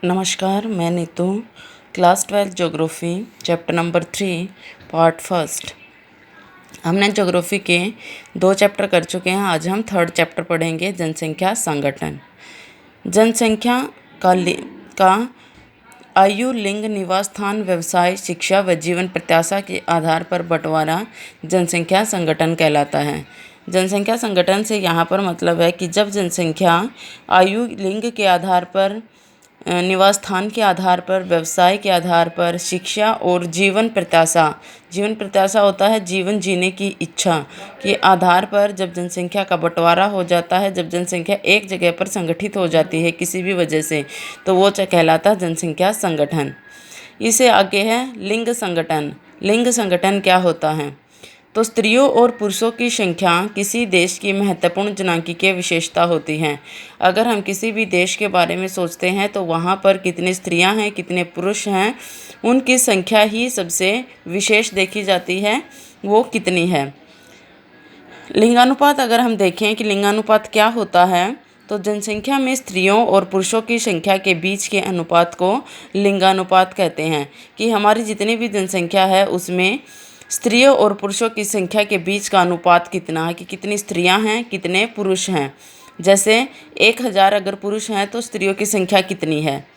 नमस्कार, मैं Neetu. Class 12 geography chapter number 3 part first. हमने ज्योग्राफी के 2 चैप्टर कर चुके हैं। आज हम 3rd चैप्टर पढ़ेंगे, जनसंख्या संगठन। जनसंख्या का आयु, लिंग, निवास स्थान, व्यवसाय, शिक्षा व जीवन प्रत्याशा के आधार पर बंटवारा जनसंख्या संगठन कहलाता है। जनसंख्या संगठन से यहाँ पर मतलब है कि जब जनसंख्या आयु, लिंग के आधार पर, निवास स्थान के आधार पर, व्यवसाय के आधार पर, शिक्षा और जीवन प्रत्याशा होता है जीवन जीने की इच्छा के आधार पर जब जनसंख्या का बंटवारा हो जाता है, जब जनसंख्या एक जगह पर संगठित हो जाती है किसी भी वजह से, तो वो कहलाता है जनसंख्या संगठन। इसे आगे है लिंग संगठन। लिंग संगठन क्या होता है? तो स्त्रियों और पुरुषों की संख्या किसी देश की महत्वपूर्ण जनांकीय विशेषता होती है। अगर हम किसी भी देश के बारे में सोचते हैं तो वहाँ पर कितनी स्त्रियाँ हैं, कितने पुरुष हैं, उनकी संख्या ही सबसे विशेष देखी जाती है, वो कितनी है। लिंगानुपात अगर हम देखें कि लिंगानुपात क्या होता है, तो जनसंख्या में स्त्रियों और पुरुषों की संख्या के बीच के अनुपात को लिंगानुपात कहते हैं। कि हमारी जितनी भी जनसंख्या है उसमें स्त्रियों और पुरुषों की संख्या के बीच का अनुपात कितना है, कि कितनी स्त्रियां हैं, कितने पुरुष हैं। जैसे 1000 अगर पुरुष हैं तो स्त्रियों की संख्या कितनी है।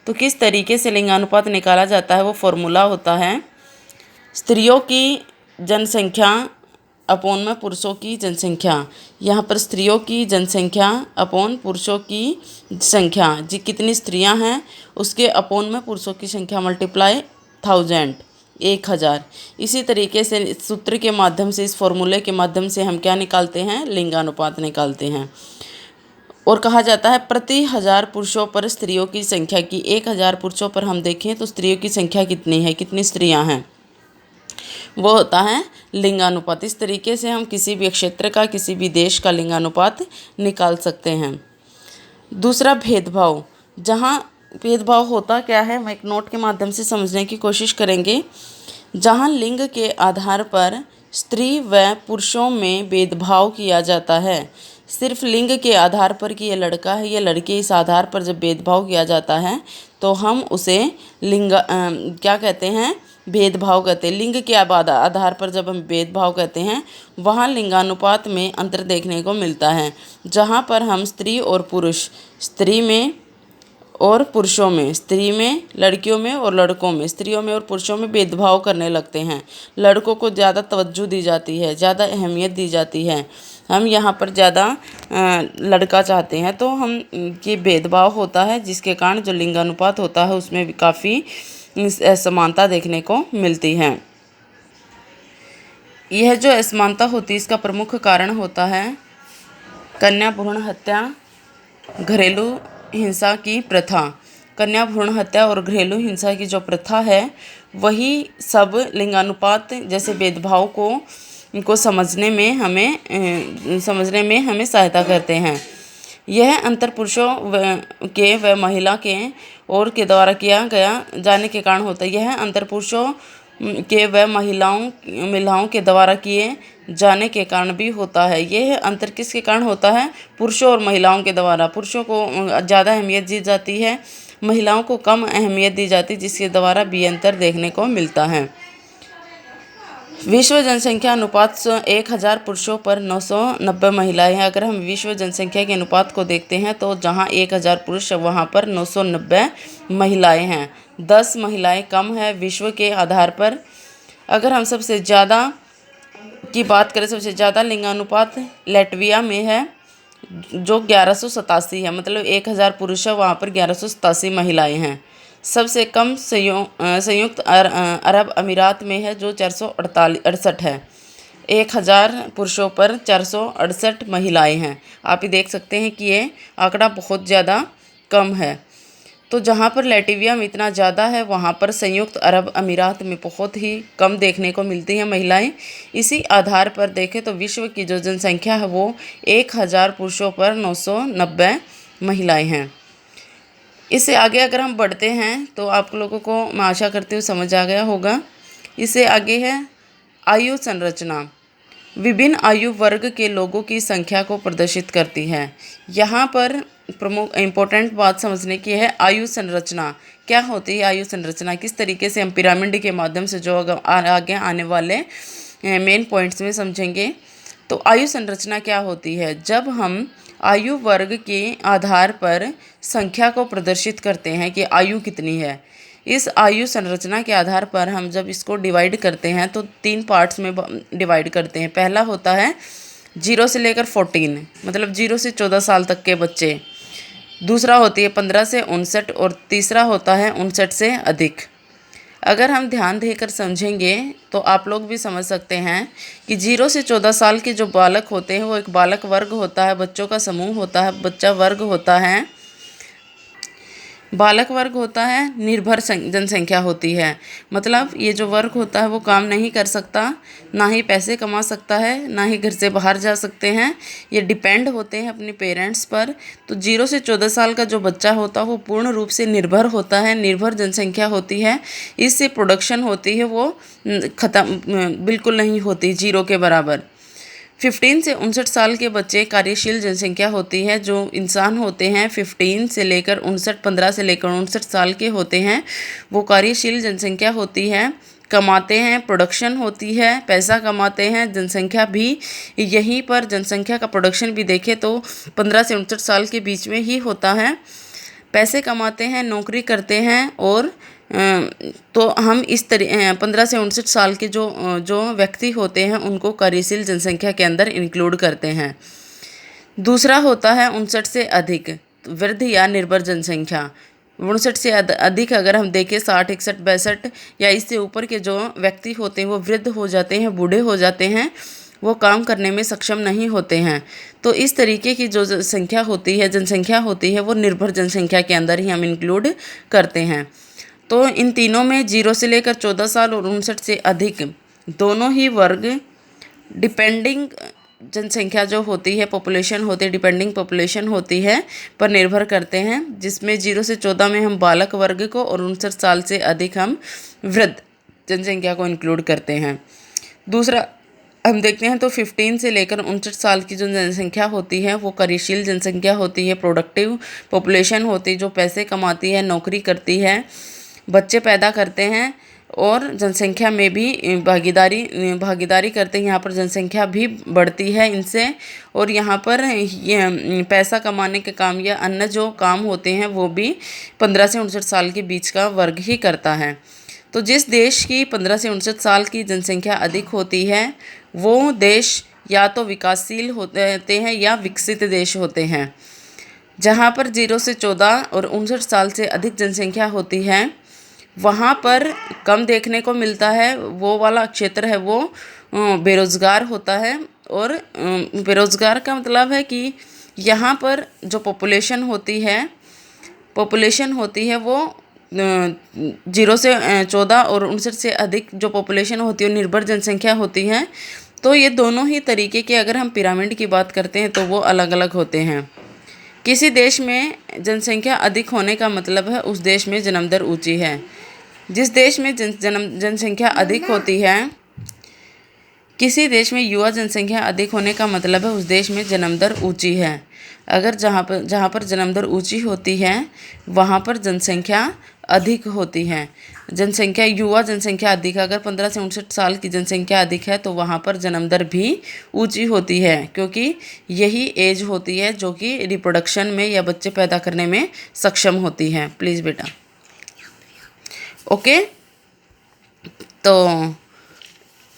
तो किस तरीके से लिंगानुपात निकाला जाता है, वो फॉर्मूला होता है स्त्रियों की जनसंख्या अपॉन में पुरुषों की जनसंख्या। यहाँ पर स्त्रियों की जनसंख्या अपॉन पुरुषों की संख्या, जी कितनी स्त्रियां हैं उसके अपॉन में पुरुषों की संख्या मल्टीप्लाई 1000। इसी तरीके से इस सूत्र के माध्यम से, इस फॉर्मूले के माध्यम से हम क्या निकालते हैं, लिंगानुपात निकालते हैं। और कहा जाता है प्रति 1000 पुरुषों पर स्त्रियों की संख्या की। 1000 पुरुषों पर हम देखें तो स्त्रियों की संख्या कितनी है, कितनी स्त्रियां हैं, वो होता है लिंगानुपात। इस तरीके से हम किसी भी क्षेत्र का, किसी भी देश का लिंगानुपात निकाल सकते हैं। दूसरा भेदभाव। जहाँ भेदभाव होता क्या है, हम एक नोट के माध्यम से समझने की कोशिश करेंगे। जहाँ लिंग के आधार पर स्त्री व पुरुषों में भेदभाव किया जाता है, सिर्फ लिंग के आधार पर कि ये लड़का है, ये लड़की, इस आधार पर जब भेदभाव किया जाता है तो हम उसे क्या कहते हैं, भेदभाव कहते हैं। लिंग के आधार पर जब हम भेदभाव कहते हैं, वहाँ लिंगानुपात में अंतर देखने को मिलता है। जहाँ पर हम स्त्री और पुरुष, स्त्री में और पुरुषों में, स्त्री में, लड़कियों में और लड़कों में, स्त्रियों में और पुरुषों में भेदभाव करने लगते हैं। लड़कों को ज़्यादा तवज्जो दी जाती है, ज़्यादा अहमियत दी जाती है। हम यहाँ पर ज़्यादा लड़का चाहते हैं, तो हम ये भेदभाव होता है, जिसके कारण जो लिंगानुपात होता है उसमें भी काफ़ी असमानता देखने को मिलती है। यह जो असमानता होती है, इसका प्रमुख कारण होता है कन्या भ्रूण हत्या, घरेलू हिंसा की प्रथा। कन्या भ्रूण हत्या और घरेलू हिंसा की जो प्रथा है, वही सब लिंगानुपात जैसे भेदभाव को समझने में हमें सहायता करते हैं। यह अंतर पुरुषों के व महिला के और के द्वारा किया गया जाने के कारण होता है। यह अंतर पुरुषों के व महिलाओं के द्वारा किए जाने के कारण भी होता है। यह अंतर किसके कारण होता है, पुरुषों और महिलाओं के द्वारा। पुरुषों को ज़्यादा अहमियत दी जाती है, महिलाओं को कम अहमियत दी जाती है, जिसके द्वारा भी अंतर देखने को मिलता है। विश्व जनसंख्या अनुपात 1000 पुरुषों पर 990 महिलाएं हैं। अगर हम विश्व जनसंख्या के अनुपात को देखते हैं तो जहां 1000 पुरुष है वहां पर 990 महिलाएं हैं। 10 महिलाएं कम है विश्व के आधार पर। अगर हम सबसे ज़्यादा की बात करें, सबसे ज़्यादा लिंगानुपात लैटविया में है, जो 1187 है। मतलब 1000 पुरुष है, वहाँ पर 1187 महिलाएं हैं। सबसे कम संयुक्त अरब अमीरात में है, जो 468 है। 1000 पुरुषों पर 468 महिलाएं हैं। आप ही देख सकते हैं कि ये आंकड़ा बहुत ज़्यादा कम है। तो जहाँ पर लैटविया में इतना ज़्यादा है, वहाँ पर संयुक्त अरब अमीरात में बहुत ही कम देखने को मिलती हैं महिलाएं। इसी आधार पर देखें तो विश्व की जो जनसंख्या है वो 1000 पुरुषों पर 990 महिलाएं हैं। इससे आगे अगर हम बढ़ते हैं तो आप लोगों को मैं आशा करती हूँ समझ आ गया होगा। इससे आगे है आयु संरचना। विभिन्न आयु वर्ग के लोगों की संख्या को प्रदर्शित करती है। यहाँ पर प्रमुख इम्पोर्टेंट बात समझने की है आयु संरचना। क्या होती है आयु संरचना, किस तरीके से हम पिरामिड के माध्यम से जो आगे आने वाले मेन पॉइंट्स में समझेंगे। तो आयु संरचना क्या होती है, जब हम आयु वर्ग के आधार पर संख्या को प्रदर्शित करते हैं कि आयु कितनी है। इस आयु संरचना के आधार पर हम जब इसको डिवाइड करते हैं तो 3 पार्ट्स में डिवाइड करते हैं। पहला होता है 0 से लेकर 14, मतलब 0 से 14 साल तक के बच्चे। दूसरा होती है 15 से 59 और तीसरा होता है 59 से अधिक। अगर हम ध्यान देकर समझेंगे तो आप लोग भी समझ सकते हैं कि 0 से 14 साल के जो बालक होते हैं वो एक बालक वर्ग होता है, बच्चों का समूह होता है, बच्चा वर्ग होता है, बालक वर्ग होता है, निर्भर जनसंख्या होती है। मतलब ये जो वर्ग होता है वो काम नहीं कर सकता, ना ही पैसे कमा सकता है, ना ही घर से बाहर जा सकते हैं। ये डिपेंड होते हैं अपने पेरेंट्स पर। तो 0 से 14 साल का जो बच्चा होता है वो पूर्ण रूप से निर्भर होता है, निर्भर जनसंख्या होती है। इससे प्रोडक्शन होती है वो ख़त्म बिल्कुल नहीं होती, 0 के बराबर। 15 से 59 साल के बच्चे कार्यशील जनसंख्या होती है। जो इंसान होते हैं 15 से लेकर 59, 15 से लेकर 59 साल के होते हैं, वो कार्यशील जनसंख्या होती है, कमाते हैं, प्रोडक्शन होती है, पैसा कमाते हैं। जनसंख्या भी यहीं पर, जनसंख्या का प्रोडक्शन भी देखें तो 15 से 59 साल के बीच में ही होता है। पैसे कमाते हैं, नौकरी करते हैं और तो हम इस 15 से 59 साल के जो व्यक्ति होते हैं उनको कार्यशील जनसंख्या के अंदर इंक्लूड करते हैं। दूसरा होता है 59 से अधिक, वृद्ध या निर्भर जनसंख्या। 59 से अधिक अगर हम देखें 60, 61, 62 या इससे ऊपर के जो व्यक्ति होते हैं वो वृद्ध हो जाते हैं, बूढ़े हो जाते हैं, वो काम करने में सक्षम नहीं होते हैं। तो इस तरीके की जो संख्या होती है, जनसंख्या होती है, वो निर्भर जनसंख्या के अंदर ही हम इंक्लूड करते हैं। तो इन तीनों में 0 से लेकर 14 साल और 59 से अधिक दोनों ही वर्ग डिपेंडिंग जनसंख्या जो होती है, पॉपुलेशन होती है, डिपेंडिंग पॉपुलेशन होती है पर निर्भर करते हैं, जिसमें 0 से 14 में हम बालक वर्ग को और 59 साल से अधिक हम वृद्ध जनसंख्या को इंक्लूड करते हैं। दूसरा हम देखते हैं तो 15 से लेकर 59 साल की जो जनसंख्या होती है वो कार्यशील जनसंख्या होती है, प्रोडक्टिव पॉपुलेशन होती है, जो पैसे कमाती है, नौकरी करती है, बच्चे पैदा करते हैं और जनसंख्या में भी भागीदारी करते हैं। यहाँ पर जनसंख्या भी बढ़ती है इनसे, और यहाँ पर ये पैसा कमाने के काम या अन्य जो काम होते हैं वो भी 15 से 59 साल के बीच का वर्ग ही करता है। तो जिस देश की 15 से 59 साल की जनसंख्या अधिक होती है वो देश या तो विकासशील होते हैं या विकसित देश होते हैं। जहाँ पर 0 से 14 और 59 साल से अधिक जनसंख्या होती है वहाँ पर कम देखने को मिलता है, वो वाला क्षेत्र है वो बेरोज़गार होता है। और बेरोज़गार का मतलब है कि यहाँ पर जो पॉपुलेशन होती है वो 0 से 14 और 59 से अधिक जो पॉपुलेशन होती है वो निर्भर जनसंख्या होती है। तो ये दोनों ही तरीके के अगर हम पिरामिड की बात करते हैं तो वो अलग अलग होते हैं। किसी देश में जनसंख्या अधिक होने का मतलब है उस देश में जन्म दर ऊँची है। जिस देश में जनसंख्या अधिक होती है, किसी देश में युवा जनसंख्या अधिक होने का मतलब है उस देश में जन्म दर ऊँची है। अगर जहाँ पर जन्म दर ऊँची होती है वहाँ पर जनसंख्या अधिक होती है। जनसंख्या युवा जनसंख्या अधिक, अगर 15 से 59 साल की जनसंख्या अधिक है तो वहाँ पर जन्म दर भी ऊँची होती है, क्योंकि यही एज होती है जो कि रिप्रोडक्शन में या बच्चे पैदा करने में सक्षम होती है। प्लीज़ बेटा, ओके। तो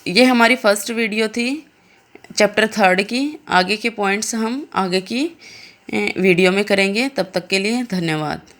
ये हमारी फर्स्ट वीडियो थी चैप्टर 3 की। आगे के पॉइंट्स हम आगे की वीडियो में करेंगे। तब तक के लिए धन्यवाद।